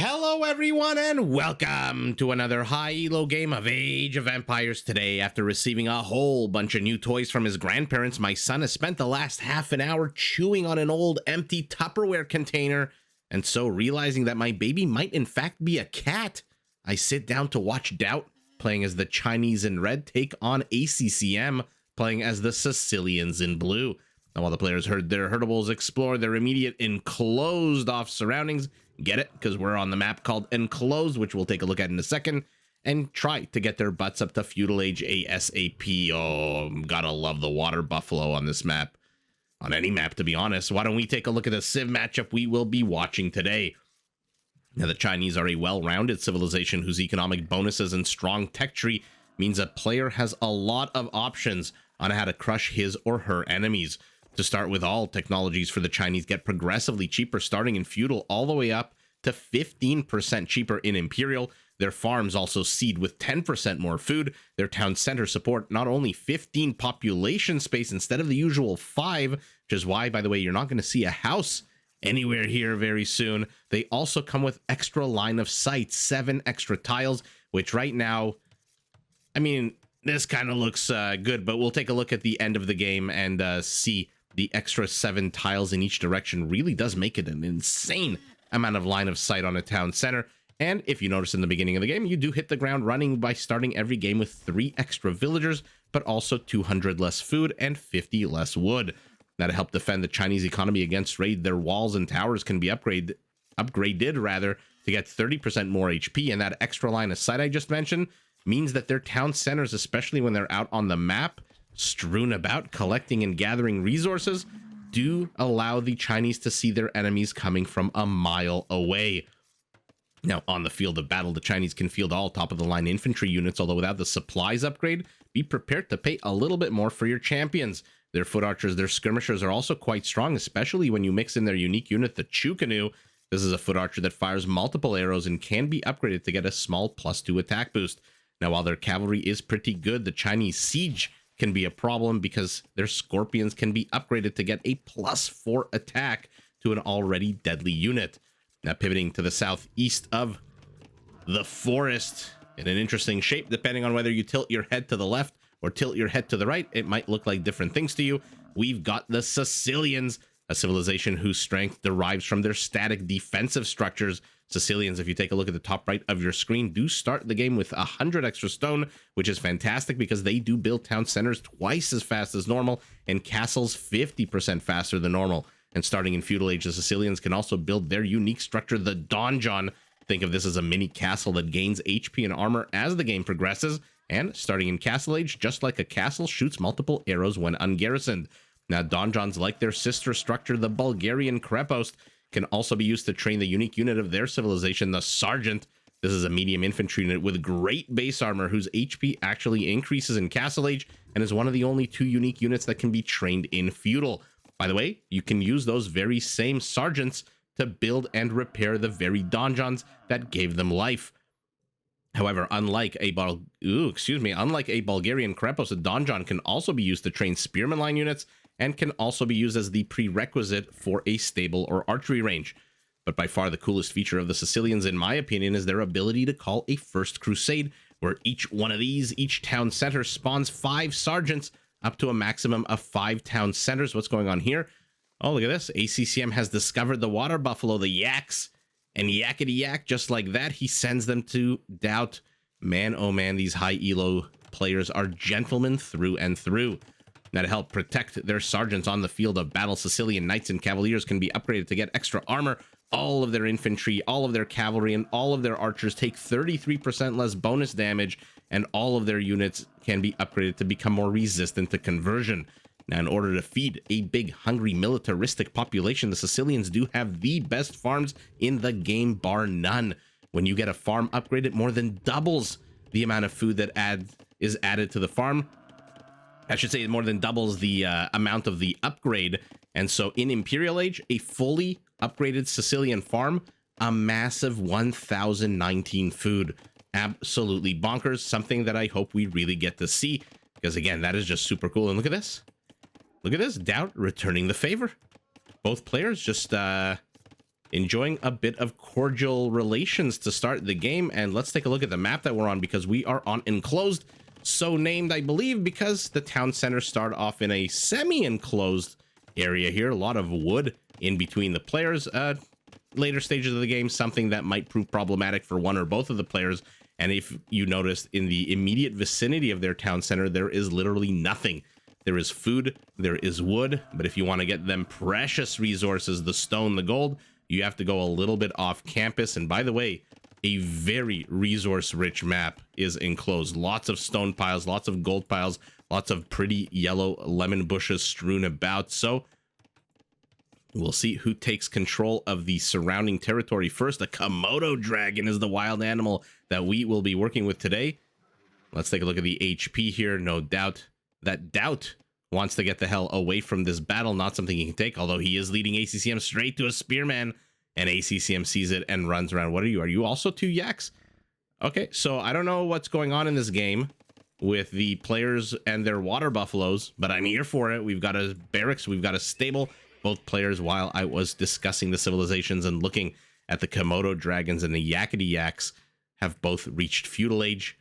Hello everyone and welcome to another high elo game of Age of Empires. Today, after receiving a whole bunch of new toys from his grandparents, my son has spent the last half an hour chewing on an old empty Tupperware container, and so realizing that my baby might in fact be a cat, I sit down to watch GL.DauT, playing as the Chinese in red, take on ACCM, playing as the Sicilians in blue. Now, while the players heard their herdables explore their immediate enclosed off surroundings, get it? Because we're on the map called Enclosed, which we'll take a look at in a second, and try to get their butts up to Feudal Age ASAP. Oh, gotta love the water buffalo on this map. On any map, to be honest. Why don't we take a look at the Civ matchup we will be watching today? Now, the Chinese are a well-rounded civilization whose economic bonuses and strong tech tree means a player has a lot of options on how to crush his or her enemies. To start with, all technologies for the Chinese get progressively cheaper, starting in Feudal all the way up to 15% cheaper in Imperial. Their farms also seed with 10% more food. Their town center support not only 15 population space instead of the usual 5, which is why, by the way, you're not going to see a house anywhere here very soon. They also come with extra line of sight, 7 extra tiles, which right now, I mean, this kind of looks good, but we'll take a look at the end of the game and see the extra 7 tiles in each direction really does make it an insane amount of line of sight on a town center. And if you notice in the beginning of the game, you do hit the ground running by starting every game with 3 extra villagers, but also 200 less food and 50 less wood. Now, to help defend the Chinese economy against raid, their walls and towers can be upgraded to get 30% more HP, and that extra line of sight I just mentioned means that their town centers, especially when they're out on the map, strewn about, collecting and gathering resources, do allow the Chinese to see their enemies coming from a mile away. Now, on the field of battle, the Chinese can field all top-of-the-line infantry units, although without the supplies upgrade, be prepared to pay a little bit more for your champions. Their foot archers, their skirmishers are also quite strong, especially when you mix in their unique unit, the Chukanu. This is a foot archer that fires multiple arrows and can be upgraded to get a small +2 attack boost. Now, while their cavalry is pretty good, the Chinese siege can be a problem because their scorpions can be upgraded to get a +4 attack to an already deadly unit. Now, pivoting to the southeast of the forest in an interesting shape, depending on whether you tilt your head to the left or tilt your head to the right, it might look like different things to you. We've got the Sicilians, a civilization whose strength derives from their static defensive structures. Sicilians, if you take a look at the top right of your screen, do start the game with 100 extra stone, which is fantastic because they do build town centers twice as fast as normal and castles 50% faster than normal. And starting in Feudal Age, the Sicilians can also build their unique structure, the donjon. Think of this as a mini castle that gains HP and armor as the game progresses. And starting in Castle Age, just like a castle, shoots multiple arrows when ungarrisoned. Now, donjons, like their sister structure, the Bulgarian Krepost, can also be used to train the unique unit of their civilization, the Sergeant. This is a medium infantry unit with great base armor whose HP actually increases in Castle Age and is one of the only 2 unique units that can be trained in Feudal. By the way, you can use those very same Sergeants to build and repair the very donjons that gave them life. However, unlike a Bulgarian Krepos, a donjon can also be used to train spearman line units and can also be used as the prerequisite for a stable or archery range. But by far the coolest feature of the Sicilians, in my opinion, is their ability to call a first crusade, where each town center spawns 5 sergeants up to a maximum of 5 town centers. What's going on here? Oh, look at this. ACCM has discovered the water buffalo, the yaks, and yakety yak, just like that, he sends them to GL.DauT. Man, oh man, these high elo players are gentlemen through and through. Now, to help protect their sergeants on the field of battle, Sicilian knights and cavaliers can be upgraded to get extra armor. All of their infantry, all of their cavalry, and all of their archers take 33% less bonus damage, and all of their units can be upgraded to become more resistant to conversion. Now, in order to feed a big, hungry, militaristic population, the Sicilians do have the best farms in the game, bar none. When you get a farm upgrade, it more than doubles the amount of food that is added to the farm. I should say it more than doubles the amount of the upgrade. And so in Imperial Age, a fully upgraded Sicilian farm, a massive 1019 food. Absolutely bonkers. Something that I hope we really get to see, because again, that is just super cool. And look at this. Look at this, GL.DauT returning the favor. Both players just enjoying a bit of cordial relations to start the game. And let's take a look at the map that we're on, because we are on Enclosed, so named, I believe, because the town center started off in a semi-enclosed area here. A lot of wood in between the players. Later stages of the game, something that might prove problematic for one or both of the players. And if you noticed, in the immediate vicinity of their town center, there is literally nothing. There is food, there is wood, but if you want to get them precious resources, the stone, the gold, you have to go a little bit off campus. And by the way, a very resource-rich map is Enclosed. Lots of stone piles, lots of gold piles, lots of pretty yellow lemon bushes strewn about. So we'll see who takes control of the surrounding territory first. A Komodo dragon is the wild animal that we will be working with today. Let's take a look at the HP here. No doubt that DauT wants to get the hell away from this battle. Not something he can take, although he is leading ACCM straight to a spearman, and ACCM sees it and runs around. What are you? Are you also 2 yaks? Okay, so I don't know what's going on in this game with the players and their water buffaloes, but I'm here for it. We've got a barracks, we've got a stable. Both players, while I was discussing the civilizations and looking at the Komodo dragons and the Yakety Yaks, have both reached Feudal Age.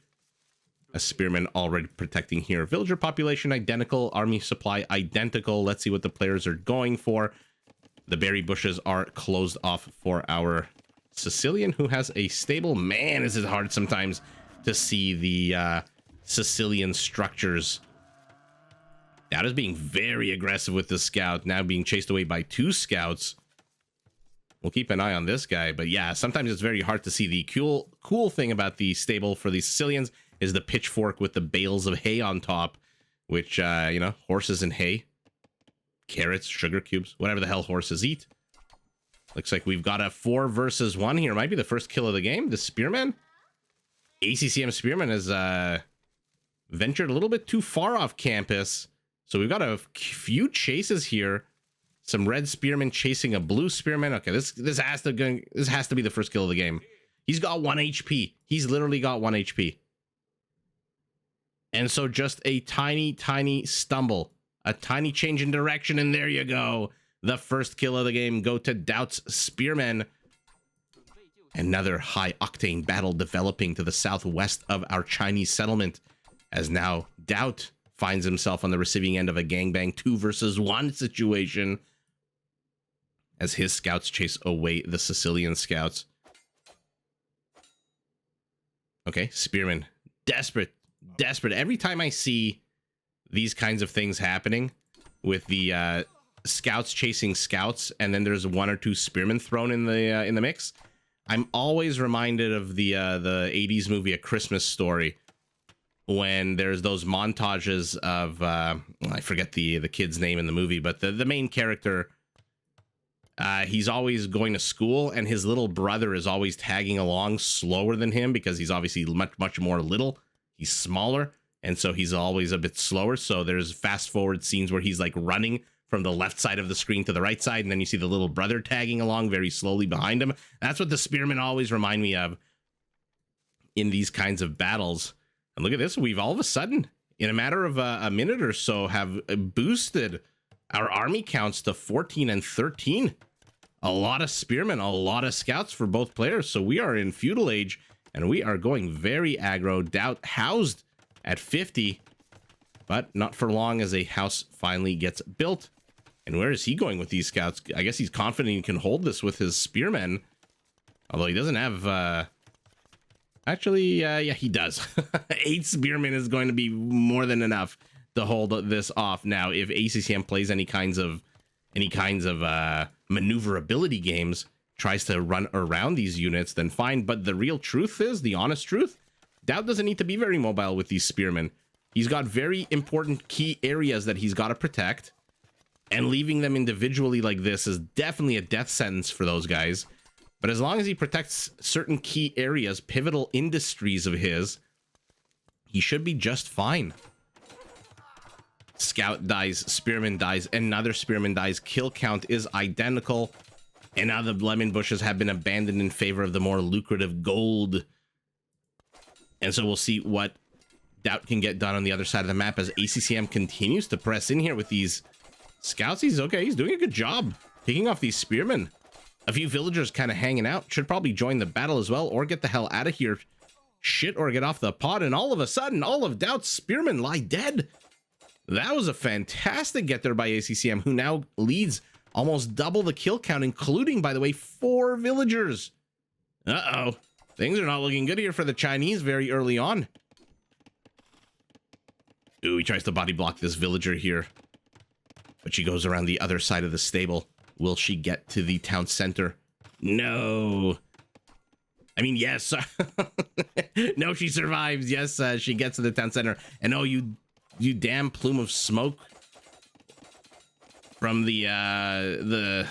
A spearman already protecting here. Villager population identical, army supply identical. Let's see what the players are going for. The berry bushes are closed off for our Sicilian, who has a stable. Man, this is hard sometimes to see the Sicilian structures. DauT is being very aggressive with the scout, now being chased away by 2 scouts. We'll keep an eye on this guy, but yeah, sometimes it's very hard to see. The cool thing about the stable for the Sicilians is the pitchfork with the bales of hay on top, which, you know, horses and hay, carrots, sugar cubes, whatever the hell horses eat. Looks like we've got a 4 versus 1 here. Might be the first kill of the game. The spearman, ACCM spearman, has ventured a little bit too far off campus. So we've got a few chases here. Some red spearmen chasing a blue spearman. Okay, this has to be the first kill of the game. He's got 1 HP. He's literally got 1 HP. And so just a tiny stumble, a tiny change in direction, and there you go. The first kill of the game go to DauT's spearmen. Another high octane battle developing to the southwest of our Chinese settlement, as now DauT finds himself on the receiving end of a gangbang 2 versus 1 situation, as his scouts chase away the Sicilian scouts. Okay, spearman, desperate. Every time I see these kinds of things happening with the scouts chasing scouts, and then there's 1 or 2 spearmen thrown in the mix, I'm always reminded of the 80s movie A Christmas Story, when there's those montages of I forget the kid's name in the movie, but the main character, he's always going to school, and his little brother is always tagging along slower than him because he's obviously much more little. He's smaller, and so he's always a bit slower. So there's fast forward scenes where he's like running from the left side of the screen to the right side, and then you see the little brother tagging along very slowly behind him. That's what the spearmen always remind me of in these kinds of battles. And look at this. We've all of a sudden, in a matter of a minute or so, have boosted our army counts to 14 and 13. A lot of spearmen, a lot of scouts for both players. So we are in Feudal Age, and we are going very aggro. DauT housed at 50, but not for long as a house finally gets built. And where is he going with these scouts? I guess he's confident he can hold this with his spearmen. Although he doesn't have... Actually, yeah, he does. 8 spearmen is going to be more than enough to hold this off. Now, if ACCM plays any kinds of maneuverability games, tries to run around these units, then fine. But the real truth is, the honest truth, DauT doesn't need to be very mobile with these spearmen. He's got very important key areas that he's got to protect, and leaving them individually like this is definitely a death sentence for those guys. But as long as he protects certain key areas, pivotal industries of his, he should be just fine. Scout dies, spearman dies, another spearman dies. Kill count is identical. And now the lemon bushes have been abandoned in favor of the more lucrative gold. And so we'll see what DauT can get done on the other side of the map as ACCM continues to press in here with these scouts. He's okay. He's doing a good job picking off these spearmen. A few villagers kind of hanging out. Should probably join the battle as well, or get the hell out of here. Shit, or get off the pod, and all of a sudden, all of DauT's spearmen lie dead. That was a fantastic get there by ACCM, who now leads almost double the kill count, including, by the way, 4 villagers. Uh-oh. Things are not looking good here for the Chinese very early on. Ooh, he tries to body block this villager here. But she goes around the other side of the stable. Will she get to the town center? No. I mean, yes. No, she survives. Yes, she gets to the town center. And oh, you damn plume of smoke from the oh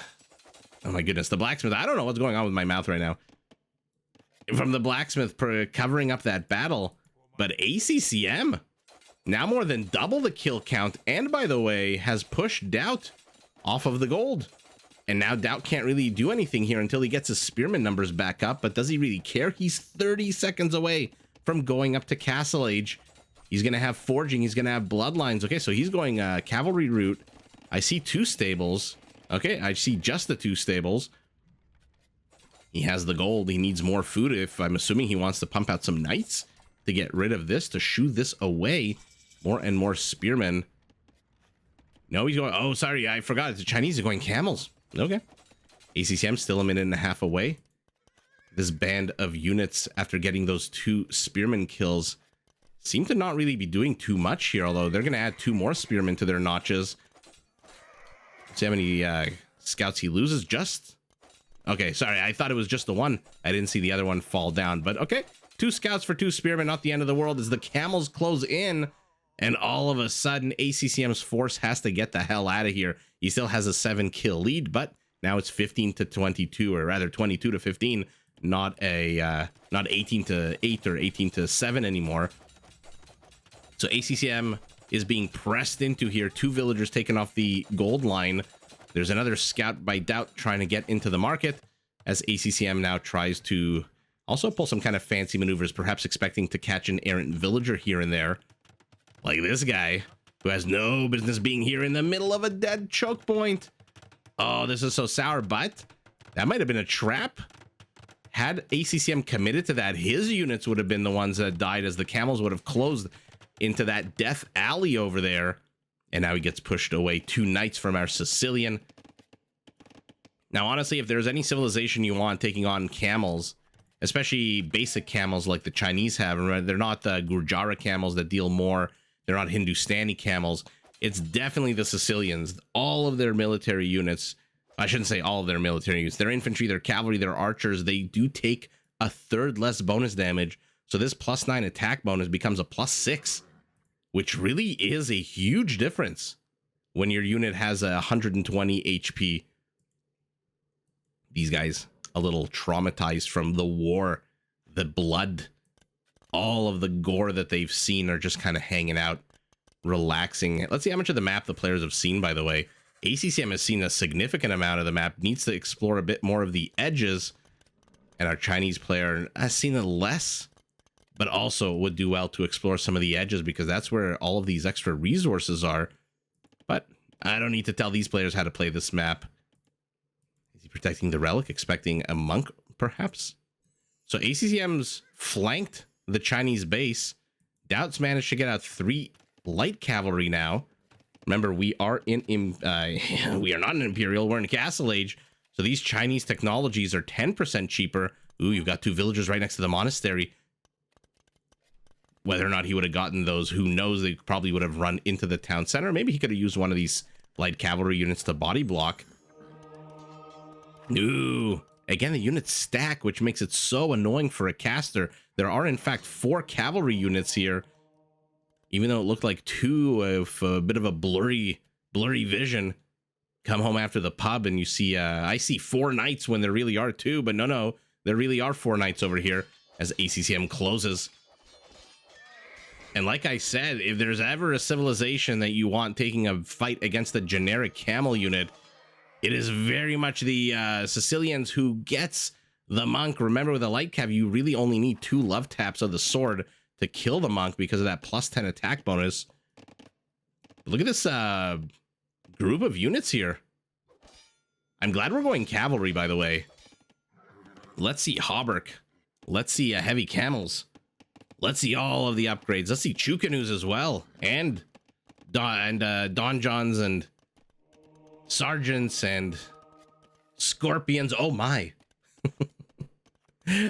my goodness, the blacksmith. I don't know what's going on with my mouth right now. From the blacksmith covering up that battle. But ACCM now more than double the kill count, and by the way, has pushed DauT off of the gold. And now DauT can't really do anything here until he gets his spearman numbers back up. But does he really care? He's 30 seconds away from going up to Castle Age. He's going to have forging. He's going to have bloodlines. Okay, so he's going cavalry route. I see 2 stables. Okay, I see just the 2 stables. He has the gold. He needs more food. If I'm assuming he wants to pump out some knights to get rid of this, to shoo this away. More and more spearmen. No, he's going... Oh, sorry, I forgot. The Chinese are going camels. Okay. ACCM still a minute and a half away. This band of units, after getting those 2 spearmen kills, seem to not really be doing too much here, although they're going to add 2 more spearmen to their notches. See how many scouts he loses? Just... Okay, sorry, I thought it was just the one. I didn't see the other one fall down, but okay. 2 scouts for 2 spearmen, not the end of the world, as the camels close in. And all of a sudden, ACCM's force has to get the hell out of here. He still has a 7-kill lead, but now it's 15 to 22, or rather 22 to 15, not 18 to 8 or 18 to 7 anymore. So ACCM is being pressed into here. 2 villagers taken off the gold line. There's another scout by DauT trying to get into the market, as ACCM now tries to also pull some kind of fancy maneuvers, perhaps expecting to catch an errant villager here and there. Like this guy, who has no business being here in the middle of a dead choke point. Oh, this is so sour, but that might have been a trap. Had ACCM committed to that, his units would have been the ones that died, as the camels would have closed into that death alley over there. And now he gets pushed away. 2 knights from our Sicilian. Now, honestly, if there's any civilization you want taking on camels, especially basic camels like the Chinese have, remember, they're not the Gurjara camels that deal more. They're not Hindustani camels. It's definitely the Sicilians. All of their military units, I shouldn't say all of their military units, their infantry, their cavalry, their archers, they do take a 1/3 less bonus damage. So this +9 attack bonus becomes a +6, which really is a huge difference when your unit has 120 HP. These guys, a little traumatized from the war, the blood, all of the gore that they've seen, are just kind of hanging out, relaxing. Let's see how much of the map the players have seen, by the way. ACCM has seen a significant amount of the map, needs to explore a bit more of the edges, and our Chinese player has seen it less, but also would do well to explore some of the edges, because that's where all of these extra resources are. But I don't need to tell these players how to play this map. Is he protecting the relic, expecting a monk, perhaps? So ACCM's flanked the Chinese base. DauT's managed to get out 3 light cavalry now. Remember, we are we are not in Imperial, we're in Castle Age. So these Chinese technologies are 10% cheaper. Ooh, you've got 2 villagers right next to the monastery. Whether or not he would have gotten those, who knows? They probably would have run into the town center. Maybe he could have used one of these light cavalry units to body block. Ooh, again, the units stack, which makes it so annoying for a caster. There are, in fact, 4 cavalry units here, even though it looked like 2 of a bit of a blurry vision. Come home after the pub and you see, I see 4 knights when there really are 2, but no, there really are 4 knights over here as ACCM closes. And like I said, if there's ever a civilization that you want taking a fight against a generic camel unit, it is very much the Sicilians, who gets the monk. Remember, with a light cav, you really only need 2 love taps of the sword to kill the monk because of that +10 attack bonus. Look at this group of units here. I'm glad we're going cavalry, by the way. Let's see Hauberk. Let's see heavy camels. Let's see all of the upgrades. Let's see Chukanus as well. And Donjons and Sergeants and Scorpions. Oh my.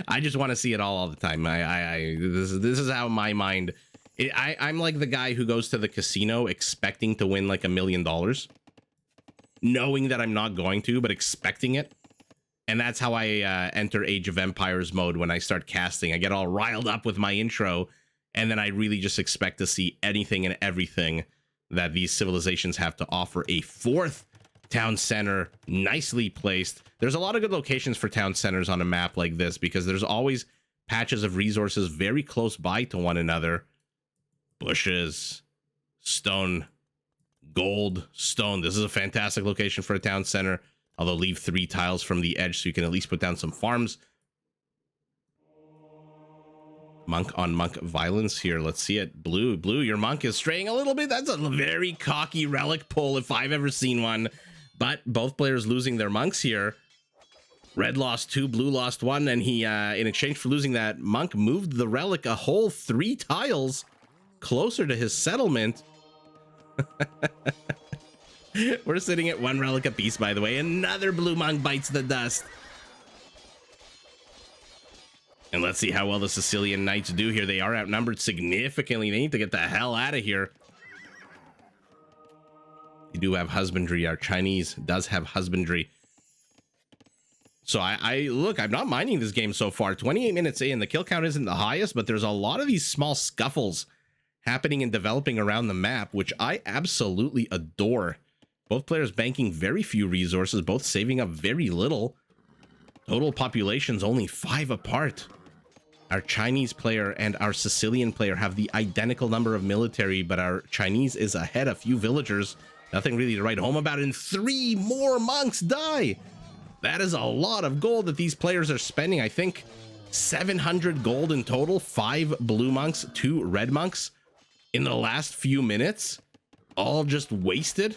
I just want to see it all the time. This is how my mind... I'm like the guy who goes to the casino expecting to win like $1 million. Knowing that I'm not going to, but expecting it. And that's how I enter Age of Empires mode when I start casting. I get all riled up with my intro, and then I really just expect to see anything and everything that these civilizations have to offer. A fourth town center, nicely placed. There's a lot of good locations for town centers on a map like this, because there's always patches of resources very close by to one another. Bushes, stone, gold, stone. This is a fantastic location for a town center. Although leave 3 tiles from the edge so you can at least put down some farms. Monk on monk violence here. Let's see it. Blue, your monk is straying a little bit. That's a very cocky relic pull if I've ever seen one. But both players losing their monks here. Red lost 2, blue lost 1, and he, in exchange for losing that monk, moved the relic a whole 3 tiles closer to his settlement. We're sitting at 1 relic apiece, by the way. Another blue monk bites the dust. And let's see how well the Sicilian knights do here. They are outnumbered significantly. They need to get the hell out of here. They do have husbandry. Our Chinese does have husbandry. So look, I'm not minding this game so far. 28 minutes in, the kill count isn't the highest, but there's a lot of these small scuffles happening and developing around the map, which I absolutely adore. Both players banking very few resources, both saving up very little. Total population's only 5 apart. Our Chinese player and our Sicilian player have the identical number of military, but our Chinese is ahead a few villagers. Nothing really to write home about, and 3 more monks die. That is a lot of gold that these players are spending. I think 700 gold in total, 5 blue monks, 2 red monks in the last few minutes, all just wasted.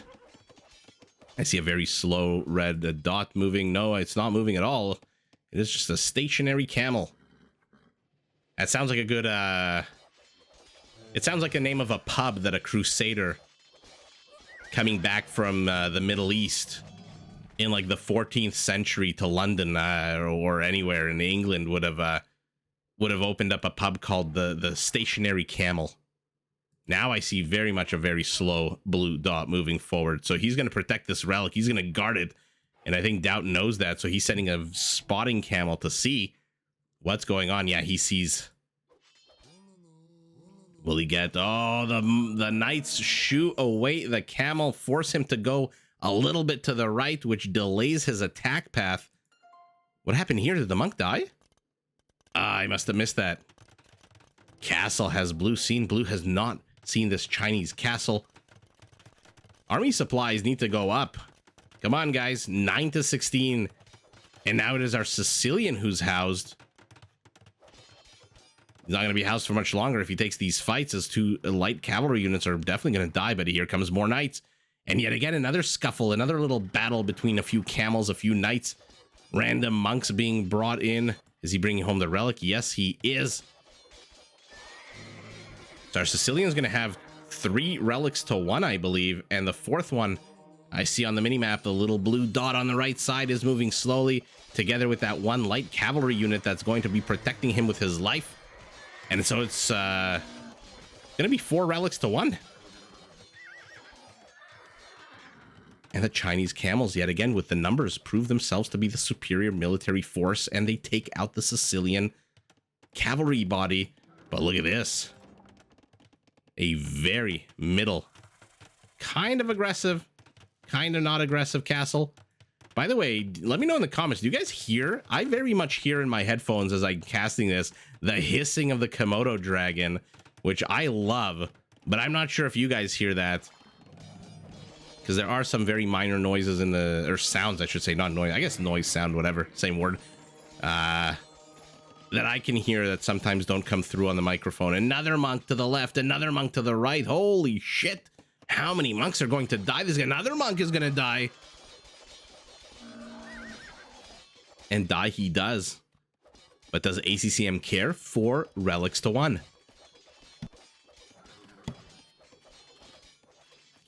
I see a very slow red dot moving. No, it's not moving at all. It is just a stationary camel. That sounds like a good, it sounds like the name of a pub that a crusader coming back from the Middle East in like the 14th century to London or anywhere in England would have opened up a pub called the Stationary Camel. Now I see very much a very slow blue dot moving forward. So he's going to protect this relic. He's going to guard it. And I think DauT knows that. So he's sending a spotting camel to see what's going on. Yeah, he sees. Will he get... Oh, the knights shoot away the camel, force him to go a little bit to the right, which delays his attack path. What happened here? Did the monk die? I must have missed that. Castle has blue seen. Blue has not seen this Chinese castle. Army supplies need to go up. Come on, guys. 9 to 16. And now it is our Sicilian who's housed. He's not going to be housed for much longer if he takes these fights, as 2 light cavalry units are definitely going to die. But here comes more knights. And yet again, another scuffle, another little battle between a few camels, a few knights. Random monks being brought in. Is he bringing home the relic? Yes, he is. So our Sicilian's going to have 3 relics to 1, I believe. And the 4th one, I see on the minimap, the little blue dot on the right side is moving slowly, together with that 1 light cavalry unit that's going to be protecting him with his life. And so it's going to be 4 relics to 1. And the Chinese camels, yet again, with the numbers, prove themselves to be the superior military force, and they take out the Sicilian cavalry body. But look at this. A very middle, kind of aggressive, kind of not aggressive castle. By the way, let me know in the comments, do you guys hear? I very much hear in my headphones as I'm casting this, the hissing of the Komodo dragon, which I love, but I'm not sure if you guys hear that. Because there are some very minor noises in the, or sounds, I should say, not noise. I guess noise, sound, whatever, same word. That I can hear that sometimes don't come through on the microphone. Another monk to the left, another monk to the right. Holy shit. How many monks are going to die? There's another monk is going to die. And die he does. But does ACCM care? 4 relics to 1.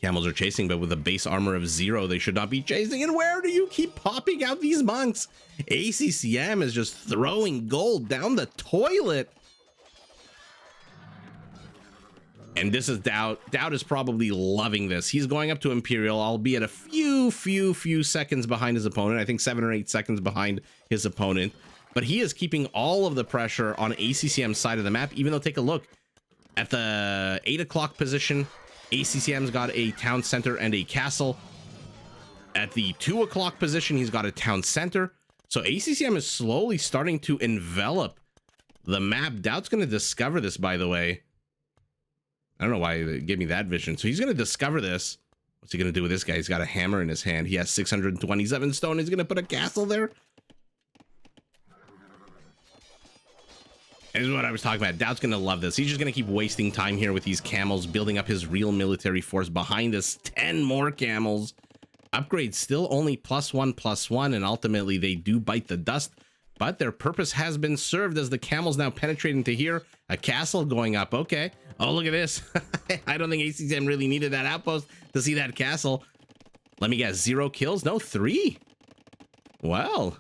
Camels are chasing, but with a base armor of 0, they should not be chasing. And where do you keep popping out these monks? ACCM is just throwing gold down the toilet. And this is DauT. DauT is probably loving this. He's going up to Imperial, albeit a few seconds behind his opponent. I think 7 or 8 seconds behind his opponent. But he is keeping all of the pressure on ACCM's side of the map, even though take a look at the 8 o'clock position. ACCM's got a town center and a castle. At the 2 o'clock position, he's got a town center. So ACCM is slowly starting to envelop the map. DauT's going to discover this, by the way. I don't know why they gave me that vision. So he's going to discover this. What's he going to do with this guy? He's got a hammer in his hand. He has 627 stone. He's going to put a castle there. This is what I was talking about. DauT's going to love this. He's just going to keep wasting time here with these camels, building up his real military force behind us. 10 more camels. Upgrades still only +1/+1, and ultimately they do bite the dust. But their purpose has been served as the camels now penetrate into here. A castle going up. Okay. Oh, look at this. I don't think ACCM really needed that outpost to see that castle. Let me guess. 0 kills? No, 3. Well,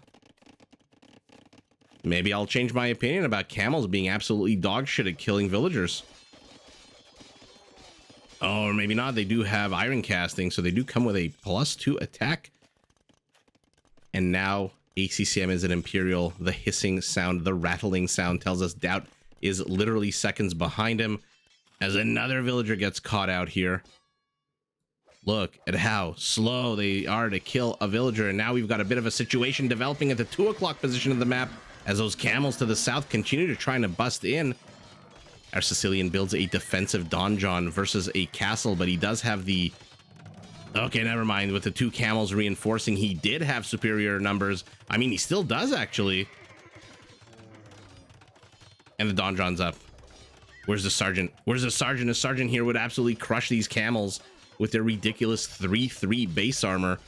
maybe I'll change my opinion about camels being absolutely dog shit at killing villagers. Oh, or maybe not. They do have iron casting, so they do come with a +2 attack. And now ACCM is an Imperial. The hissing sound, the rattling sound tells us DauT is literally seconds behind him as another villager gets caught out here. Look at how slow they are to kill a villager. And now we've got a bit of a situation developing at the 2 o'clock position of the map as those camels to the south continue to try and bust in. Our Sicilian builds a defensive donjon versus a castle, but he does have the... Okay, never mind. With the 2 camels reinforcing, he did have superior numbers. I mean, he still does, actually. And the donjon's up. Where's the sergeant? Where's the sergeant? A sergeant here would absolutely crush these camels with their ridiculous 3/3 base armor.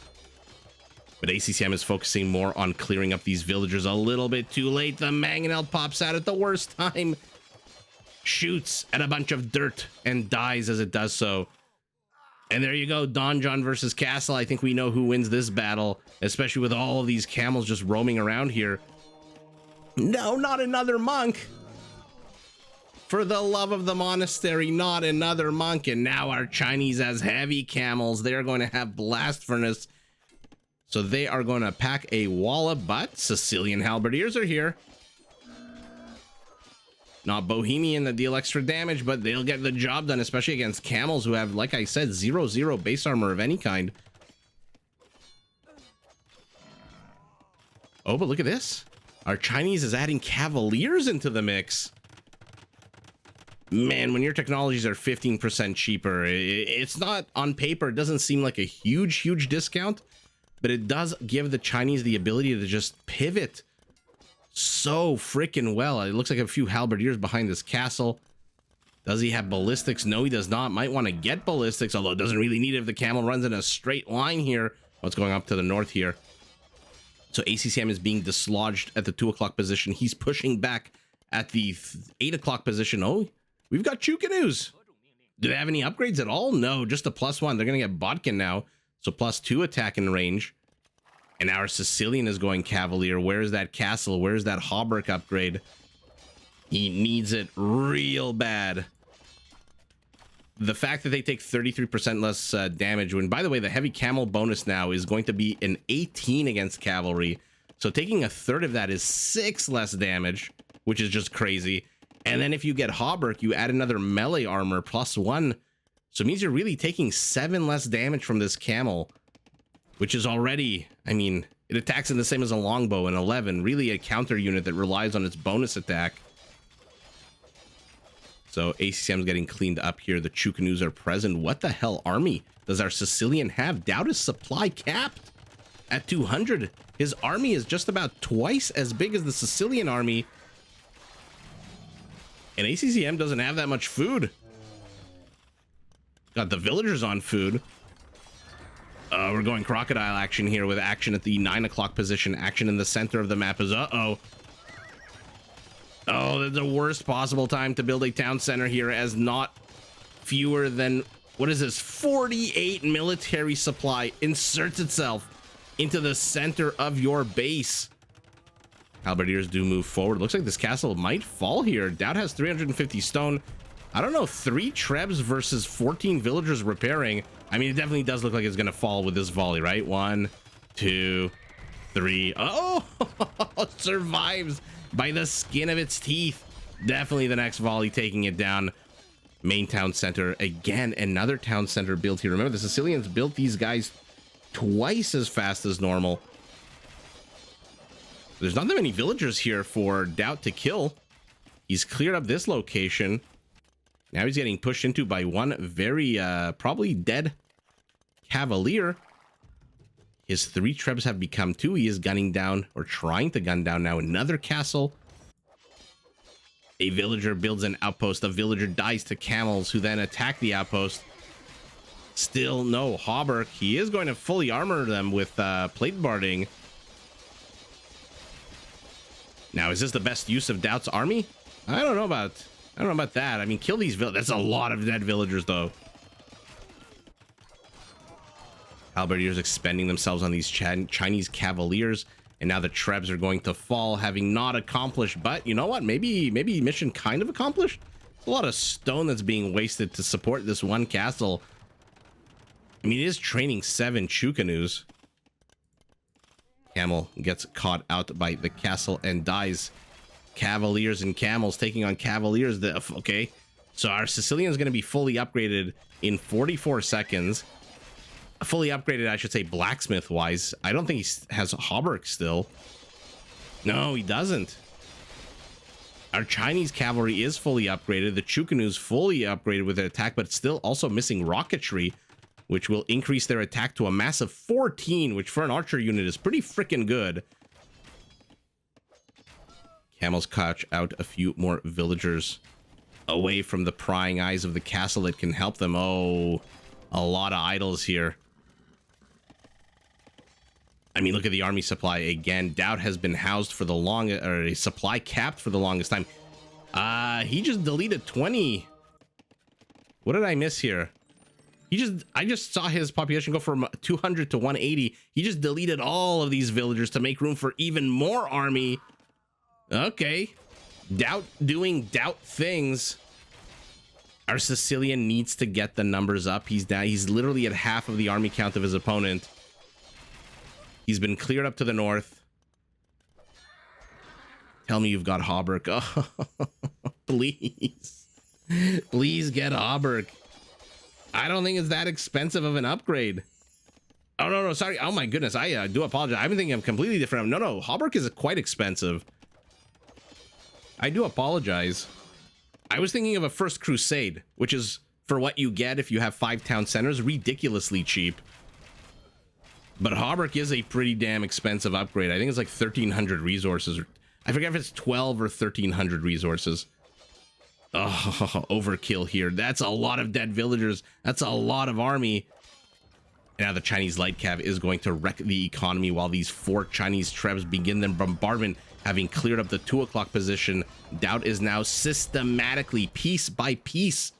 But ACCM is focusing more on clearing up these villagers a little bit too late. The mangonel pops out at the worst time. Shoots at a bunch of dirt and dies as it does so. And there you go, donjon versus castle. I think we know who wins this battle, especially with all of these camels just roaming around here. No, not another monk. For the love of the monastery, not another monk. And now our Chinese has heavy camels. They're going to have blast furnace. So they are going to pack a wallop, but Sicilian halberdiers are here. Not Bohemian that deal extra damage, but they'll get the job done, especially against camels who have, like I said, 0/0 base armor of any kind. Oh, but look at this. Our Chinese is adding cavaliers into the mix. Man, when your technologies are 15% cheaper, it's not on paper. It doesn't seem like a huge discount, but it does give the Chinese the ability to just pivot so freaking well. It looks like a few halberdiers behind this castle. Does he have ballistics? No, he does not. Might want to get ballistics, although it doesn't really need it if the camel runs in a straight line here. What's going up to the north here? So ACCM is being dislodged at the 2 o'clock position. He's pushing back at the 8 o'clock position. Oh, we've got Chucanoos. Do they have any upgrades at all? No, just a +1. They're going to get Botkin now. So +2 attack in range. And our Sicilian is going Cavalier. Where's that castle? Where's that hauberk upgrade? He needs it real bad. The fact that they take 33% less damage, when, by the way, the heavy camel bonus now is going to be an 18 against cavalry. So taking a third of that is 6 less damage, which is just crazy. And then if you get hauberk, you add another melee armor +1. So it means you're really taking 7 less damage from this camel, which is already, I mean, it attacks in the same as a longbow, an 11, really a counter unit that relies on its bonus attack. So ACCM's getting cleaned up here. The Chucanoos are present. What the hell army does our Sicilian have? DauT is supply capped at 200. His army is just about twice as big as the Sicilian army. And ACCM doesn't have that much food. Got the villagers on food. We're going crocodile action here with action at the 9 o'clock position. Action in the center of the map is oh, that's the worst possible time to build a town center here, as not fewer than, what is this, 48 military supply inserts itself into the center of your base. Halberdiers do move forward. Looks like this castle might fall here. DauT has 350 stone. I don't know, 3 trebs versus 14 villagers repairing. I mean, it definitely does look like it's gonna fall with this volley, right? 1, 2, 3. Oh, survives by the skin of its teeth. Definitely the next volley taking it down. Main town center. Again, another town center built here. Remember, the Sicilians built these guys twice as fast as normal. There's not that many villagers here for DauT to kill. He's cleared up this location. Now he's getting pushed into by one very probably dead cavalier. His 3 trebs have become 2. He is gunning down, or trying to gun down now, another castle. A villager builds an outpost. A villager dies to camels, who then attack the outpost. Still no hauberk. He is going to fully armor them with plate barding. Now, is this the best use of DauT's army? I don't know about that. I mean, kill these villagers. That's a lot of dead villagers, though. Halberdiers expending themselves on these Chinese cavaliers, and now the trebs are going to fall, having not accomplished. But you know what? Maybe mission kind of accomplished. It's a lot of stone that's being wasted to support this one castle. I mean, it is training 7 Chukanus. Camel gets caught out by the castle and dies. Cavaliers and camels taking on cavaliers. Okay, so our Sicilian is going to be fully upgraded in 44 seconds. Fully upgraded, I should say, blacksmith wise. I don't think he has hauberk still. No, he doesn't. Our Chinese cavalry is fully upgraded. The Chukanu's fully upgraded with their attack, but still also missing rocketry, which will increase their attack to a massive 14, which for an archer unit is pretty freaking good. Camels catch out a few more villagers away from the prying eyes of the castle that can help them. Oh, a lot of idols here. I mean, look at the army supply again. DauT has been housed for the longest, or a supply capped for the longest time. He just deleted 20. What did I miss here? I just saw his population go from 200 to 180. He just deleted all of these villagers to make room for even more army. Okay. DauT doing DauT things. Our Sicilian needs to get the numbers up. He's down. He's literally at half of the army count of his opponent. He's been cleared up to the north. Tell me you've got hauberk. Oh, please. Please get hauberk. I don't think it's that expensive of an upgrade. Oh, no, sorry. Oh, my goodness. I do apologize. I've been thinking of completely different. No, hauberk is quite expensive. I do apologize. I was thinking of a First Crusade, which is, for what you get if you have 5 town centers, ridiculously cheap. But hauberk is a pretty damn expensive upgrade. I think it's like 1,300 resources. I forget if it's 12 or 1,300 resources. Oh, overkill here. That's a lot of dead villagers. That's a lot of army. Now the Chinese light cav is going to wreck the economy while these 4 Chinese trebs begin their bombardment, having cleared up the 2 o'clock position. DauT is now systematically, piece by piece,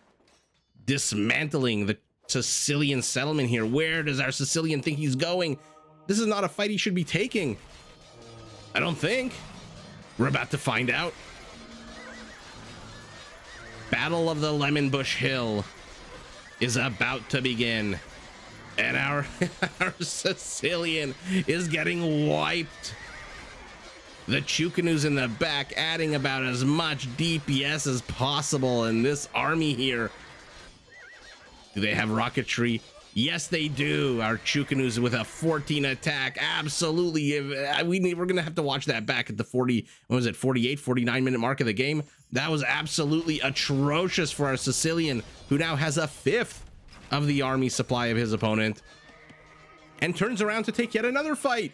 dismantling the Sicilian settlement here. Where does our Sicilian think he's going? This is not a fight he should be taking. I don't think. We're about to find out. Battle of the Lemon Bush Hill is about to begin. And our Sicilian is getting wiped. The Chukanu's in the back adding about as much DPS as possible in this army here. Do they have rocketry? Yes, they do. Our Chukanu's with a 14 attack. Absolutely. We're going to have to watch that back at the 48, 49 minute mark of the game. That was absolutely atrocious for our Sicilian, who now has a 5th of the army supply of his opponent and turns around to take yet another fight.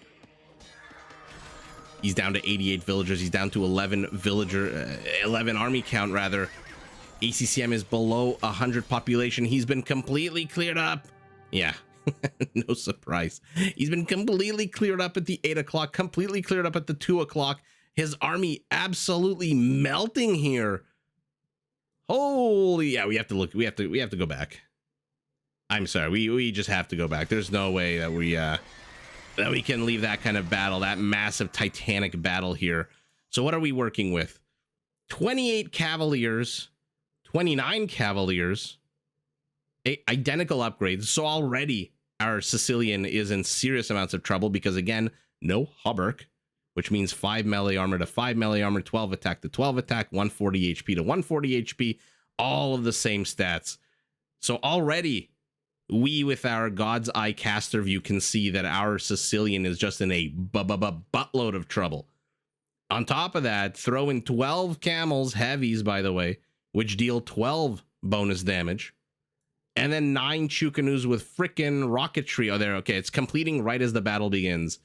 He's down to 88 villagers. He's down to 11 army count rather. ACCM is below 100 population. He's been completely cleared up. Yeah. No surprise. He's been completely cleared up at the 8 o'clock, completely cleared up at the 2 o'clock. His army absolutely melting here. Holy, yeah, we have to look. We have to go back. I'm sorry. We just have to go back. There's no way that we can leave that kind of battle, that massive titanic battle here. So what are we working with? 28 Cavaliers, 29 Cavaliers, identical upgrades. So already our Sicilian is in serious amounts of trouble because, again, no Hauberk, which means 5 melee armor to 5 melee armor, 12 attack to 12 attack, 140 HP to 140 HP, all of the same stats. So already we, with our God's Eye caster view, can see that our Sicilian is just in a buttload of trouble. On top of that, throw in 12 camels, heavies, by the way, which deal 12 bonus damage. And then 9 Chukanus with frickin' rocketry. Oh, there. Okay, it's completing right as the battle begins.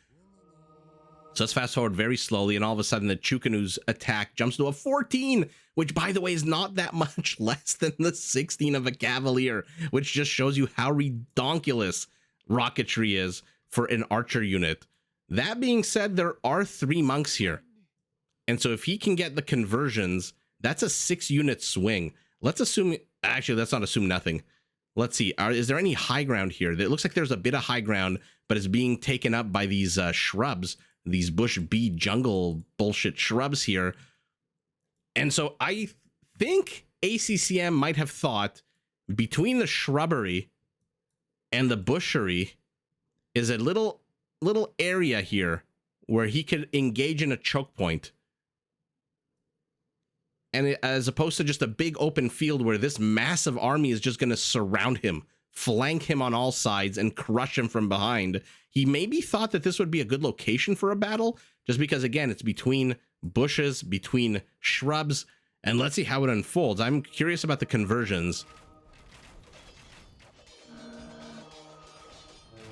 So let's fast forward very slowly, and all of a sudden the Chukanu's attack jumps to a 14, which, by the way, is not that much less than the 16 of a Cavalier, which just shows you how redonkulous rocketry is for an archer unit. That being said, there are 3 monks here. And so if he can get the conversions, that's a 6-unit swing. Let's assume, actually, let's not assume nothing. Let's see, is there any high ground here? It looks like there's a bit of high ground, but it's being taken up by these shrubs, these bush bee jungle bullshit shrubs here. And so I think ACCM might have thought between the shrubbery and the bushery is a little area here where he could engage in a choke point. And as opposed to just a big open field where this massive army is just going to surround him, flank him on all sides, and crush him from behind, he maybe thought that this would be a good location for a battle, just because, again, it's between bushes, between shrubs, and let's see how it unfolds. I'm curious about the conversions.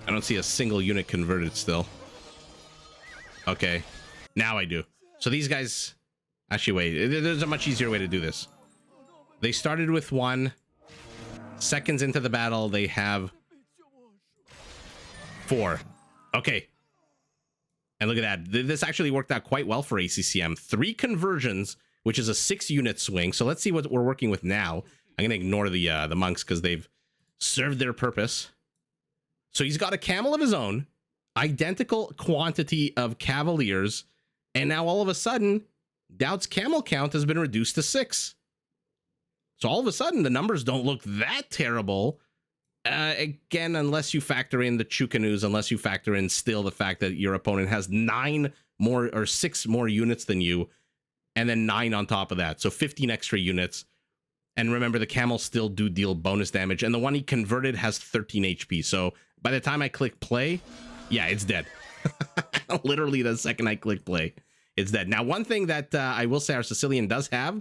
I don't see a single unit converted still. Okay, now I do. So these guys... Actually, wait, there's a much easier way to do this. They started with 1. Seconds into the battle, they have 4. Okay. And look at that. This actually worked out quite well for ACCM. 3 conversions, which is a 6-unit swing. So let's see what we're working with now. I'm going to ignore the monks because they've served their purpose. So he's got a camel of his own, identical quantity of cavaliers, and now all of a sudden... DauT's camel count has been reduced to 6. So all of a sudden, the numbers don't look that terrible. Again, unless you factor in the Chukanus, unless you factor in still the fact that your opponent has 9 more or 6 more units than you, and then 9 on top of that. So 15 extra units. And remember, the camels still do deal bonus damage. And the one he converted has 13 HP. So by the time I click play, yeah, it's dead. Literally the second I click play. It's dead. Now, one thing that I will say our Sicilian does have,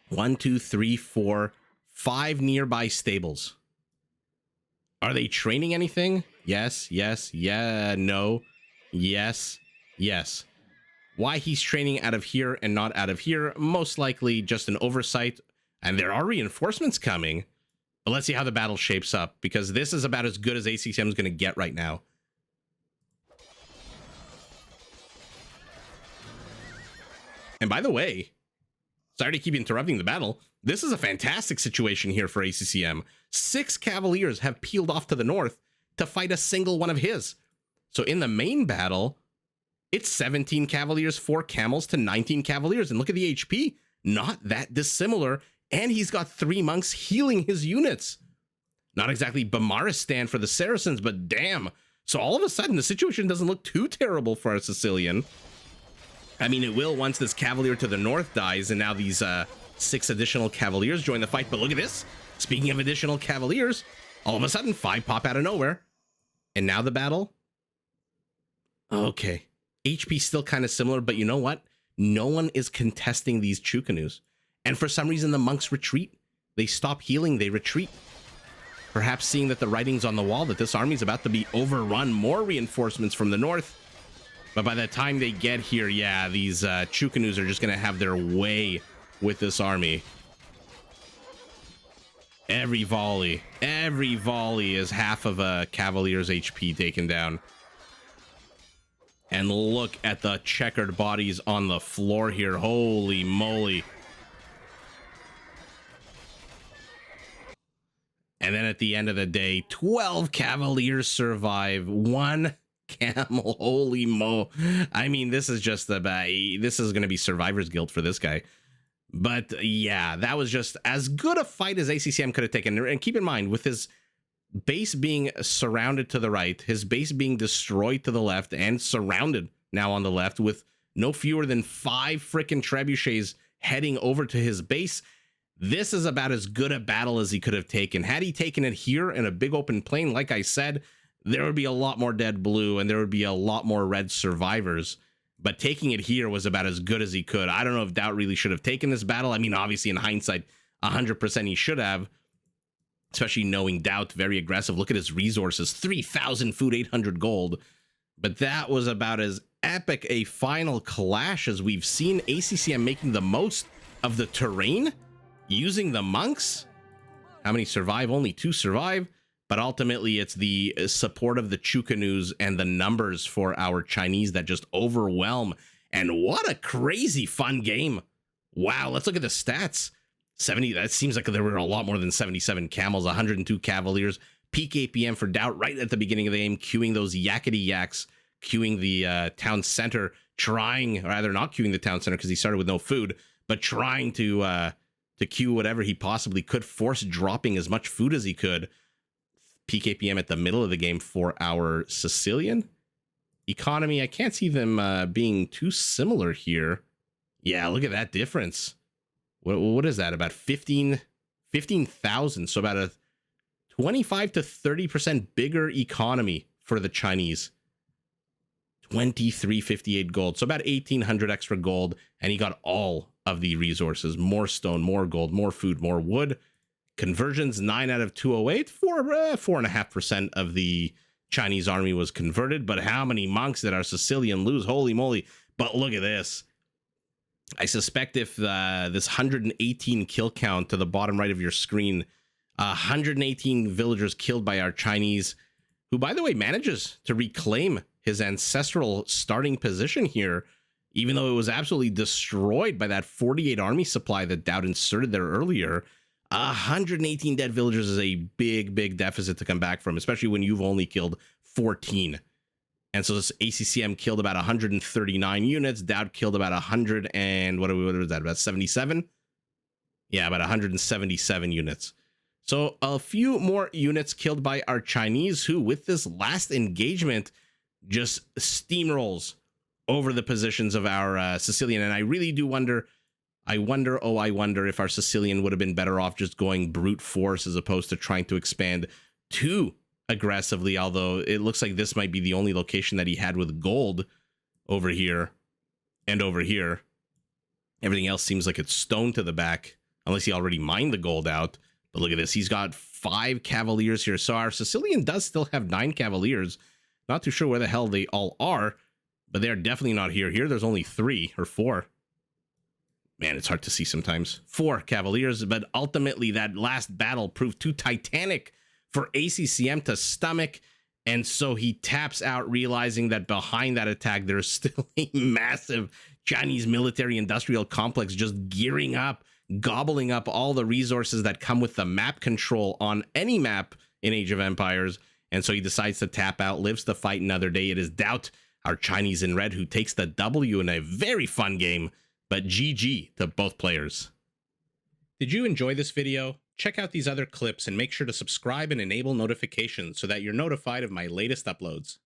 1, 2, 3, 4, 5 nearby stables. Are they training anything? Yes, yes, yeah, no, yes, yes. Why he's training out of here and not out of here? Most likely just an oversight. And there are reinforcements coming. But let's see how the battle shapes up, because this is about as good as ACCM is going to get right now. And by the way, sorry to keep interrupting the battle, this is a fantastic situation here for ACCM. 6 Cavaliers have peeled off to the north to fight a single one of his. So in the main battle, it's 17 Cavaliers, 4 Camels to 19 Cavaliers. And look at the HP, not that dissimilar. And he's got 3 monks healing his units. Not exactly Bamaristan for the Saracens, but damn. So all of a sudden, the situation doesn't look too terrible for our Sicilian. I mean, it will once this Cavalier to the north dies, and now these 6 additional Cavaliers join the fight. But look at this. Speaking of additional Cavaliers, all of a sudden, 5 pop out of nowhere. And now the battle. Okay. HP still kind of similar, but you know what? No one is contesting these Chukanus. And for some reason, the monks retreat. They stop healing, they retreat. Perhaps seeing that the writing's on the wall, that this army is about to be overrun. More reinforcements from the north. But by the time they get here, yeah, these Chukanus are just going to have their way with this army. Every volley is half of a Cavalier's HP taken down. And look at the checkered bodies on the floor here. Holy moly. And then at the end of the day, 12 Cavaliers survive, 1 camel. Holy mo. I mean, this is just about, this is going to be survivor's guilt for this guy. But yeah, that was just as good a fight as ACCM could have taken. And keep in mind, with his base being surrounded to the right, his base being destroyed to the left, and surrounded now on the left with no fewer than 5 freaking trebuchets heading over to his base, this is about as good a battle as he could have taken. Had he taken it here in a big open plain, like I said, there would be a lot more dead blue and there would be a lot more red survivors. But taking it here was about as good as he could. I don't know if DauT really should have taken this battle. I mean, obviously, in hindsight, 100% he should have, especially knowing DauT, very aggressive. Look at his resources, 3,000 food, 800 gold. But that was about as epic a final clash as we've seen. ACCM making the most of the terrain, using the monks. How many survive? Only 2 survive. But ultimately, it's the support of the Chukanus and the numbers for our Chinese that just overwhelm. And what a crazy fun game. Wow, let's look at the stats. 70, that seems like there were a lot more than 77 camels, 102 cavaliers, peak APM for DauT right at the beginning of the game, queuing those yakety yaks, queuing the town center, trying, or rather not queuing the town center because he started with no food, but trying to queue whatever he possibly could, force dropping as much food as he could. Peak APM at the middle of the game for our Sicilian. Economy, I can't see them being too similar here. Yeah, look at that difference. What is that? About 15,000. So about a 25 to 30% bigger economy for the Chinese. 2358 gold. So about 1,800 extra gold. And he got all of the resources. More stone, more gold, more food, more wood. Conversions, 9 out of 208, 4.5% of the Chinese army was converted. But how many monks did our Sicilian lose? Holy moly. But look at this. I suspect if this 118 kill count to the bottom right of your screen, 118 villagers killed by our Chinese, who, by the way, manages to reclaim his ancestral starting position here, even though it was absolutely destroyed by that 48 army supply that DauT inserted there earlier. 118 dead villagers is a big deficit to come back from, especially when you've only killed 14. And so this ACCM killed about 139 units. DauT killed about 100 and what was that? About 77? Yeah, about 177 units. So a few more units killed by our Chinese, who with this last engagement just steamrolls over the positions of our Sicilian. And I really do wonder, I wonder if our Sicilian would have been better off just going brute force as opposed to trying to expand too aggressively, although it looks like this might be the only location that he had with gold over here and over here. Everything else seems like it's stone to the back, unless he already mined the gold out. But look at this, he's got 5 cavaliers here. So our Sicilian does still have 9 cavaliers. Not too sure where the hell they all are, but they're definitely not here. Here there's only 3 or 4. Man, it's hard to see sometimes. 4 cavaliers, but ultimately that last battle proved too titanic for ACCM to stomach, and so he taps out, realizing that behind that attack there's still a massive Chinese military industrial complex just gearing up, gobbling up all the resources that come with the map control on any map in Age of Empires. And so he decides to tap out, lives to fight another day. It is DauT, our Chinese in red, who takes the W in a very fun game, but GG to both players. Did you enjoy this video? Check out these other clips and make sure to subscribe and enable notifications so that you're notified of my latest uploads.